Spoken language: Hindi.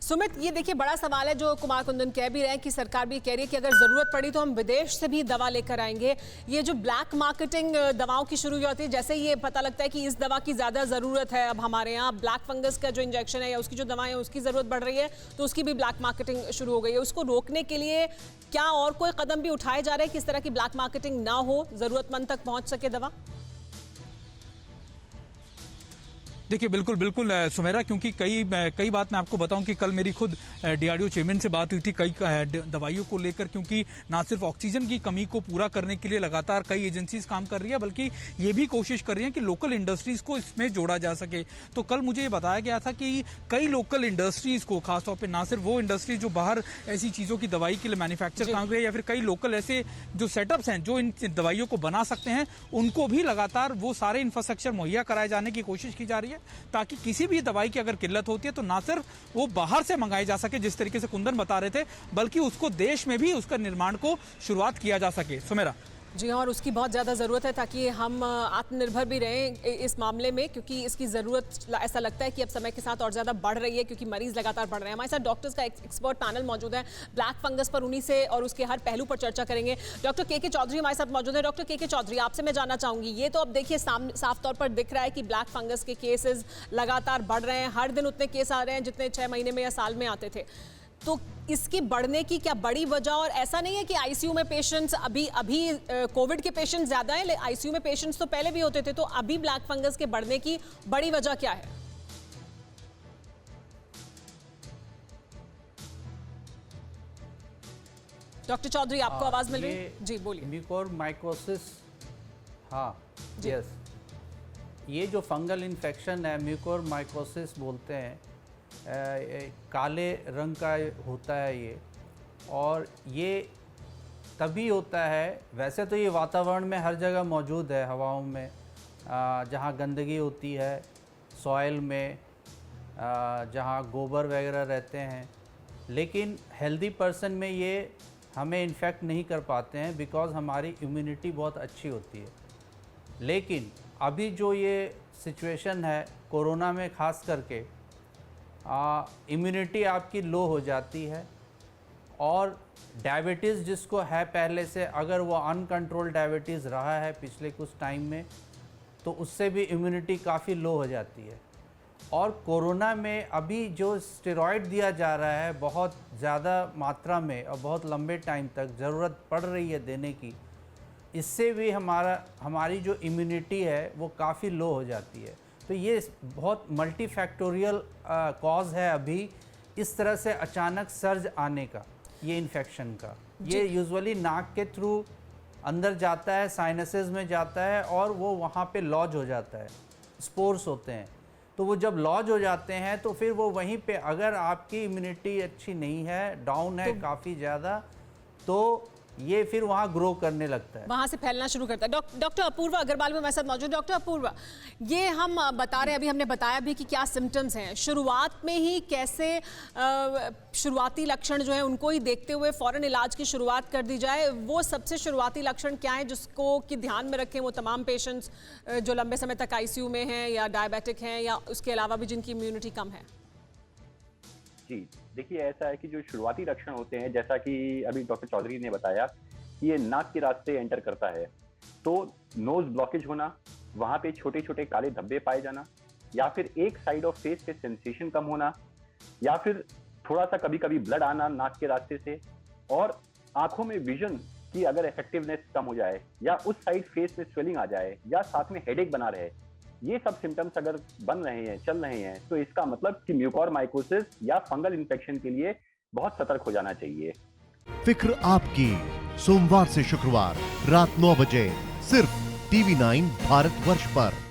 सुमित, ये देखिए बड़ा सवाल है जो कुमार कुंदन कह भी रहे हैं कि सरकार भी कह रही है कि अगर जरूरत पड़ी तो हम विदेश से भी दवा लेकर आएंगे। ये जो ब्लैक मार्केटिंग दवाओं की शुरू होती है, जैसे ये पता लगता है कि इस दवा की ज्यादा जरूरत है, अब हमारे यहाँ ब्लैक फंगस का जो इंजेक्शन है या उसकी जो दवाएं हैं उसकी जरूरत बढ़ रही है, तो उसकी भी ब्लैक मार्केटिंग शुरू हो गई है। उसको रोकने के लिए क्या और कोई कदम भी उठाए जा रहे हैं, किस तरह की ब्लैक मार्केटिंग ना हो, जरूरतमंद तक पहुंच सके दवा? देखिए बिल्कुल बिल्कुल सुमेरा, क्योंकि कई बात मैं आपको बताऊं कि कल मेरी खुद डीआरडीओ चेयरमैन से बात हुई थी कई दवाइयों को लेकर, क्योंकि ना सिर्फ ऑक्सीजन की कमी को पूरा करने के लिए लगातार कई एजेंसीज काम कर रही है, बल्कि ये भी कोशिश कर रही है कि लोकल इंडस्ट्रीज को इसमें जोड़ा जा सके। तो कल मुझे ये बताया गया था कि कई लोकल इंडस्ट्रीज को, खासतौर पर ना सिर्फ वो इंडस्ट्री जो बाहर ऐसी चीजों की दवाई के लिए मैन्युफैक्चर काम कर रही है, या फिर कई लोकल ऐसे जो सेटअप्स हैं जो इन दवाइयों को बना सकते हैं, उनको भी लगातार वो सारे इंफ्रास्ट्रक्चर मुहैया कराए जाने की कोशिश की जा रही है, ताकि किसी भी दवाई की अगर किल्लत होती है तो ना सिर्फ वो बाहर से मंगाई जा सके जिस तरीके से कुंदन बता रहे थे, बल्कि उसको देश में भी उसका निर्माण को शुरुआत किया जा सके। सुमेरा जी हाँ, और उसकी बहुत ज़्यादा ज़रूरत है ताकि हम आत्मनिर्भर भी रहें इस मामले में, क्योंकि इसकी ज़रूरत ऐसा लगता है कि अब समय के साथ और ज़्यादा बढ़ रही है, क्योंकि मरीज़ लगातार बढ़ रहे हैं। हमारे साथ डॉक्टर्स का एक्सपर्ट पैनल मौजूद है ब्लैक फंगस पर, उन्हीं से और उसके हर पहलू पर चर्चा करेंगे। डॉक्टर के चौधरी हमारे साथ मौजूद है। डॉक्टर के चौधरी, आपसे मैं जानना चाहूँगी, ये तो अब देखिए साफ तौर पर दिख रहा है कि ब्लैक फंगस के केसेज लगातार बढ़ रहे हैं, हर दिन उतने केस आ रहे हैं जितने 6 महीने में या साल में आते थे। तो इसकी बढ़ने की क्या बड़ी वजह, और ऐसा नहीं है कि आईसीयू में पेशेंट्स अभी कोविड के पेशेंट्स ज्यादा हैं, आईसीयू में पेशेंट्स तो पहले भी होते थे, तो अभी ब्लैक फंगस के बढ़ने की बड़ी वजह क्या है? डॉक्टर चौधरी, आपको आवाज मिल रही है? जी बोलिए। म्यूकोरमाइकोसिस, हाँ यस, ये जो फंगल इन्फेक्शन है म्यूकोरमाइकोसिस बोलते हैं, काले रंग का होता है ये, और ये तभी होता है, वैसे तो ये वातावरण में हर जगह मौजूद है, हवाओं में, जहाँ गंदगी होती है, सॉइल में, जहाँ गोबर वगैरह रहते हैं, लेकिन हेल्दी पर्सन में ये हमें इन्फेक्ट नहीं कर पाते हैं बिकॉज़ हमारी इम्यूनिटी बहुत अच्छी होती है। लेकिन अभी जो ये सिचुएशन है कोरोना में ख़ास करके, इम्यूनिटी आपकी लो हो जाती है, और डायबिटीज़ जिसको है पहले से, अगर वो अनकंट्रोल्ड डायबिटीज़ रहा है पिछले कुछ टाइम में, तो उससे भी इम्यूनिटी काफ़ी लो हो जाती है। और कोरोना में अभी जो स्टेरॉइड दिया जा रहा है बहुत ज़्यादा मात्रा में और बहुत लंबे टाइम तक ज़रूरत पड़ रही है देने की, इससे भी हमारी जो इम्यूनिटी है वो काफ़ी लो हो जाती है। तो ये बहुत मल्टीफैक्टोरियल कॉज है अभी इस तरह से अचानक सर्ज आने का, ये इन्फेक्शन का। ये यूजुअली नाक के थ्रू अंदर जाता है, साइनसेस में जाता है, और वो वहाँ पे लॉज हो जाता है, स्पोर्स होते हैं। तो वो जब लॉज हो जाते हैं तो फिर वो वहीं पे, अगर आपकी इम्यूनिटी अच्छी नहीं है, डाउन है काफ़ी ज़्यादा, तो ये फिर वहाँ ग्रो करने लगता है, वहाँ से फैलना शुरू करता है। डॉक्टर अपूर्वा अग्रवाल भी हमारे साथ मौजूद। डॉक्टर अपूर्वा, ये हम बता रहे हैं, अभी हमने बताया भी कि क्या सिम्टम्स हैं, शुरुआत में ही कैसे शुरुआती लक्षण जो है उनको ही देखते हुए फौरन इलाज की शुरुआत कर दी जाए, वो सबसे शुरुआती लक्षण क्या है जिसको कि ध्यान में रखें वो तमाम पेशेंट्स जो लंबे समय तक आईसीयू में हैं या डायबिटिक हैं या उसके अलावा भी जिनकी इम्यूनिटी कम है? जी देखिए, ऐसा है कि जो शुरुआती लक्षण होते हैं, जैसा कि अभी डॉक्टर चौधरी ने बताया कि ये नाक के रास्ते एंटर करता है, तो नोज ब्लॉकेज होना, वहाँ पे छोटे छोटे काले धब्बे पाए जाना, या फिर एक साइड ऑफ फेस पे सेंसेशन कम होना, या फिर थोड़ा सा कभी कभी ब्लड आना नाक के रास्ते से, और आंखों में विजन की अगर इफेक्टिवनेस कम हो जाए, या उस साइड फेस में स्वेलिंग आ जाए, या साथ में हेडेक बना रहे, ये सब सिम्टम्स अगर बन रहे हैं, चल रहे हैं, तो इसका मतलब कि म्यूकोरमाइकोसिस या फंगल इन्फेक्शन के लिए बहुत सतर्क हो जाना चाहिए। फिक्र आपकी, सोमवार से शुक्रवार रात 9 बजे सिर्फ TV9 भारतवर्ष पर।